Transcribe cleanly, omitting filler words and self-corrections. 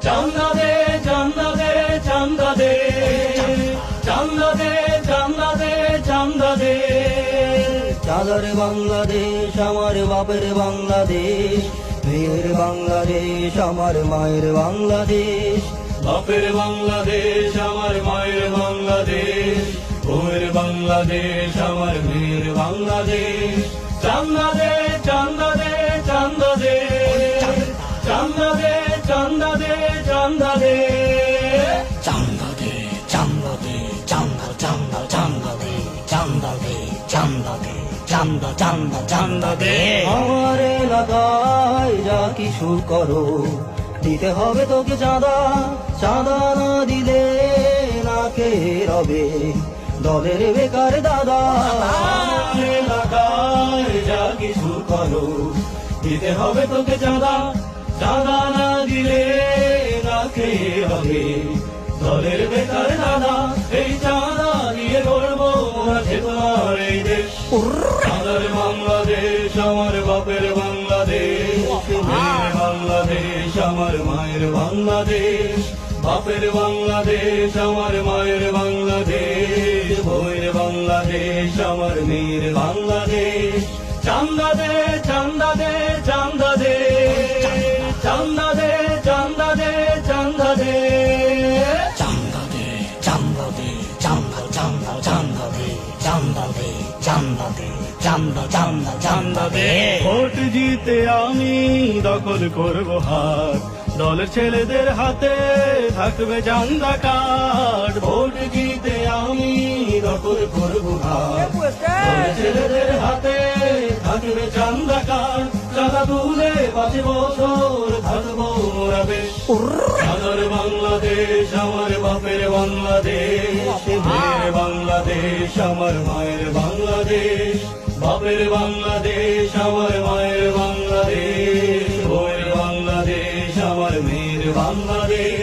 চান্দা দে চান্দা দে চান্দা দে চান্দা দে চান্দা দে চান্দা দে। চাঁদার বাংলাদেশ আমার বাপের বাংলাদেশ, মেয়ের বাংলাদেশ আমার মায়ের বাংলাদেশ। বাপের বাংলাদেশ আমার মায়ের বাংলাদেশ, বউয়ের বাংলাদেশ আমার মেয়ের বাংলাদেশ। চান্দা দে চান্দা দে চান্দা দে চান্দা দে চান্দা দে চান্দা দে চান্দা দে চান্দা দে চান্দা চান্দা চান্দা দে চান্দা দে চান্দা দে চান্দা চান্দা চান্দা দে। আমার এলাকায় যা কিছু করো দিতে হবে তোকে চাঁদা, চাঁদা না দিলে না কে রবে দলের বেকার দাদা। আমার এলাকায় যা কিছু করো দিতে হবে তোকে চাঁদা, চাঁদা না দিলে না কে হবে দলের বেকার দাদা। এই চাঁদা দিয়ে গড়বো আছে তোমার এই দেশ। চাঁদার বাংলাদেশ আমার বাপের বাংলাদেশ, মেয়ের বাংলাদেশ আমার মায়ের বাংলাদেশ। বাপের বাংলাদেশ আমার মায়ের বাংলাদেশ, বউয়ের বাংলাদেশ আমার মেয়ের বাংলাদেশ। চান্দা দে চান্দা দে চান্দা দে চান্দা দে চান্দা দে চান্দা দে চান্দা দে চান্দা দে চান্দা চান্দা চান্দা দে চান্দা দে চান্দা দে চান্দা চান্দা চান্দা দে। ভোট জিতে আমি দখল করবো হাত, দলের ছেলেদের হাতে থাকবে চান্দা কার্ড। ভোট জিতে আমি দখল করবো হাত, দলের ছেলেদের হাতে থাকবে চান্দা কার্ড। চাঁদা তুলে 5 বছর থাকবো মোরা বেশ। চাঁদার বাংলাদেশ আমার বাপের বাংলাদেশ, মেয়ের বাংলাদেশ আমার মায়ের বাংলাদেশ। বাপের বাংলাদেশ আমার মায়ের বাংলাদেশ, বউয়ের বাংলাদেশ আমার মেয়ের বাংলাদেশ।